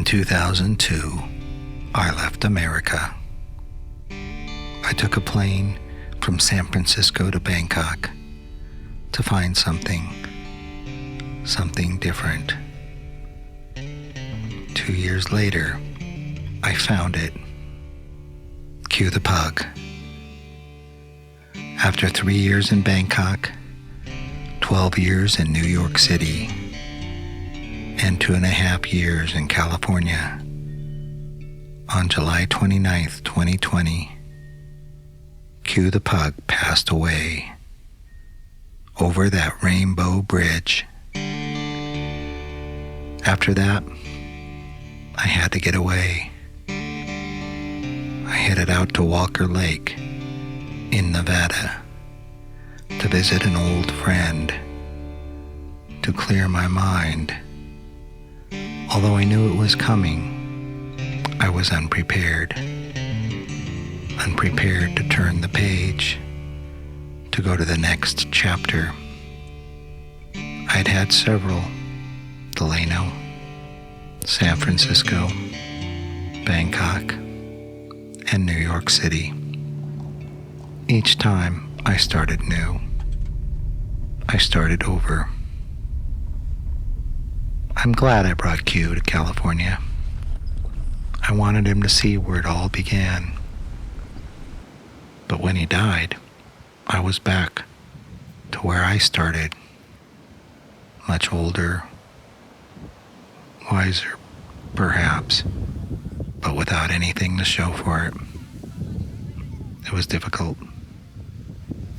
2002, I left America. I took a plane from San Francisco to Bangkok to find something different. 2 years later, I found it. Cue the pug. After 3 years in Bangkok, 12 years in New York City, and 2.5 years in California, on July 29th, 2020, Cue the pug passed away over that rainbow bridge. After that, I had to get away. I headed out to Walker Lake in Nevada to visit an old friend, to clear my mind. Although I knew it was coming, I was unprepared to turn the page, to go to the next chapter. I'd had several: Delano, San Francisco, Bangkok, and New York City. Each time I started new. I started over. I'm glad I brought Q to California. I wanted him to see where it all began. But when he died, I was back to where I started. Much older, wiser, perhaps, but without anything to show for it. It was difficult.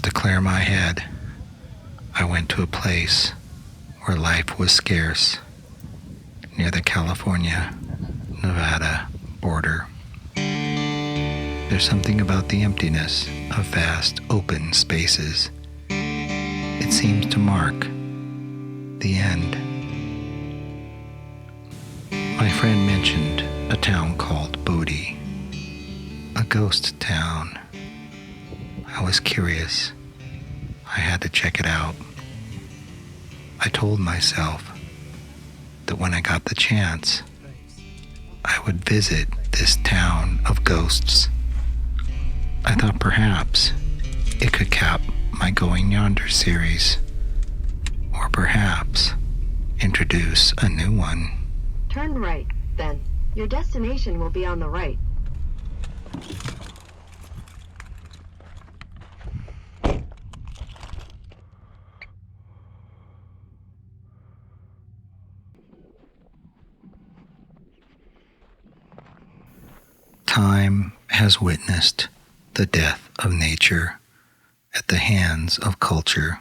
To clear my head, I went to a place where life was scarce, near the California-Nevada border. There's something about the emptiness of vast open spaces. It seems to mark the end. My friend mentioned a town called Bodie, a ghost town. I was curious. I had to check it out. I told myself that when I got the chance, I would visit this town of ghosts. I thought perhaps it could cap my Going Yonder series, or perhaps introduce a new one. Turn right, then. Your destination will be on the right. Time has witnessed the death of nature at the hands of culture,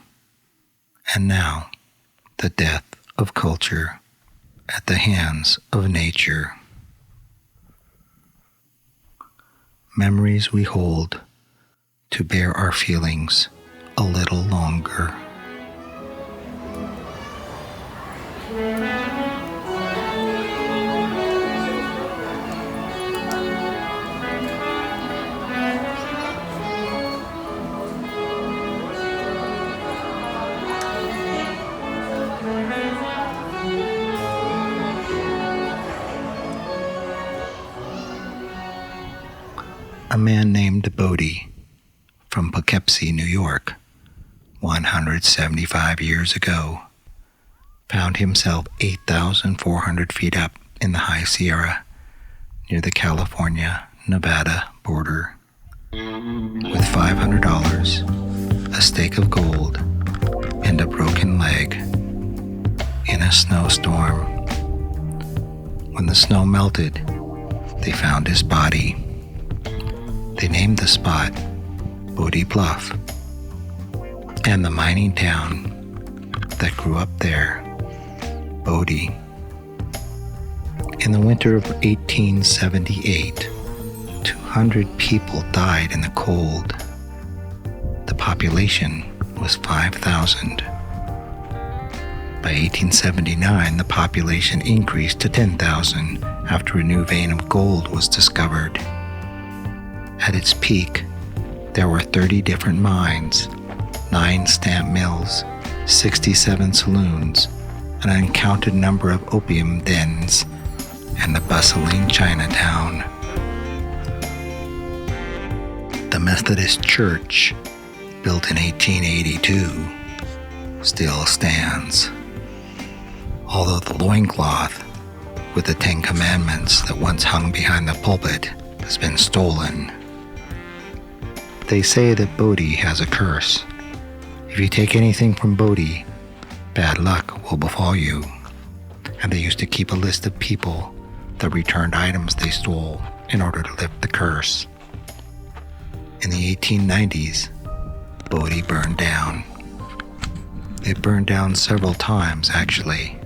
and now the death of culture at the hands of nature. Memories we hold to bear our feelings a little longer. A man named Bodie from Poughkeepsie, New York, 175 years ago, found himself 8,400 feet up in the High Sierra near the California-Nevada border. With $500, a stake of gold, and a broken leg in a snowstorm. When the snow melted, they found his body. They named the spot Bodie Bluff, and the mining town that grew up there, Bodie. In the winter of 1878, 200 people died in the cold. The population was 5,000. By 1879, the population increased to 10,000 after a new vein of gold was discovered. At its peak, there were 30 different mines, 9 stamp mills, 67 saloons, an uncounted number of opium dens, and the bustling Chinatown. The Methodist Church, built in 1882, still stands, although the loincloth with the 10 Commandments that once hung behind the pulpit has been stolen. They say that Bodie has a curse. If you take anything from Bodie, bad luck will befall you. And they used to keep a list of people that returned items they stole in order to lift the curse. In the 1890s, Bodie burned down. It burned down several times, actually.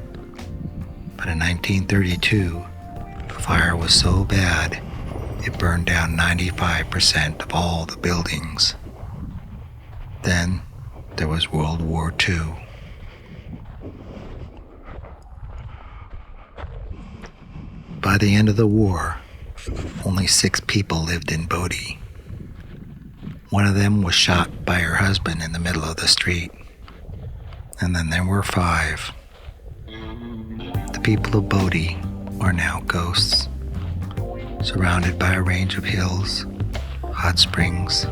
But in 1932, the fire was so bad, it burned down 95% of all the buildings. Then there was World War II. By the end of the war, only 6 people lived in Bodie. One of them was shot by her husband in the middle of the street. And then there were 5. The people of Bodie are now ghosts, surrounded by a range of hills, hot springs,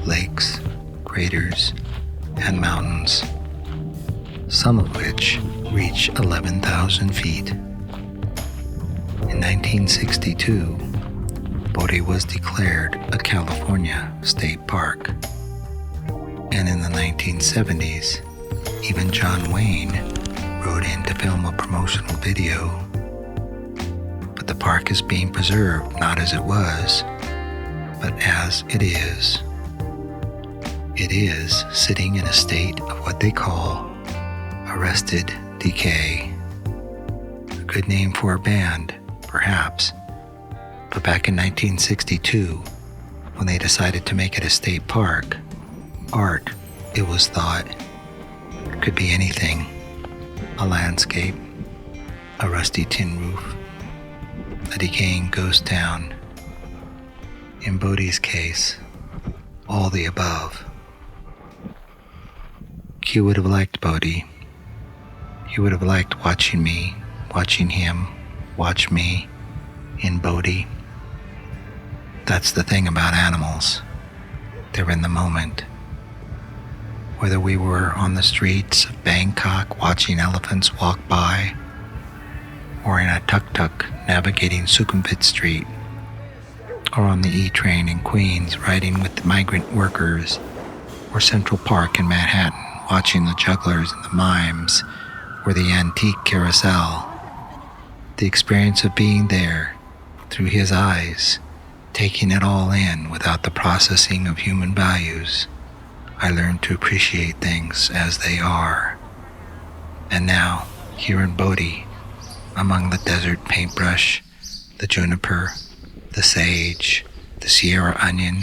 lakes, craters, and mountains, some of which reach 11,000 feet. In 1962, Bodie was declared a California state park. And in the 1970s, even John Wayne rode in to film a promotional video. But the park is being preserved not as it was, but as it is. It is sitting in a state of what they call arrested decay. A good name for a band, perhaps. But back in 1962, when they decided to make it a state park, art, it was thought, could be anything. A landscape, a rusty tin roof, a decaying ghost town. In Bodie's case, all the above. Q would have liked Bodie. He would have liked watching me, watching him, watch me in Bodie. That's the thing about animals. They're in the moment. Whether we were on the streets of Bangkok watching elephants walk by, or in a tuk-tuk navigating Sukhumvit Street, or on the E-train in Queens riding with the migrant workers, or Central Park in Manhattan watching the jugglers and the mimes, or the antique carousel, the experience of being there through his eyes, taking it all in without the processing of human values, I learned to appreciate things as they are. And now, here in Bodie, among the desert paintbrush, the juniper, the sage, the Sierra onion,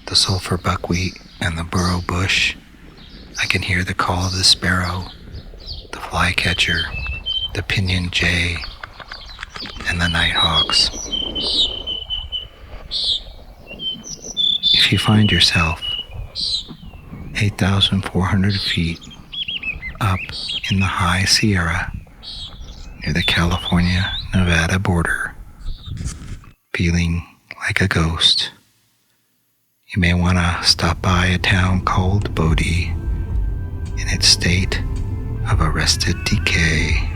the sulfur buckwheat, and the burro bush, I can hear the call of the sparrow, the flycatcher, the pinyon jay, and the nighthawks. If you find yourself 8,400 feet up in the high Sierra near the California-Nevada border, feeling like a ghost, you may want to stop by a town called Bodie in its state of arrested decay.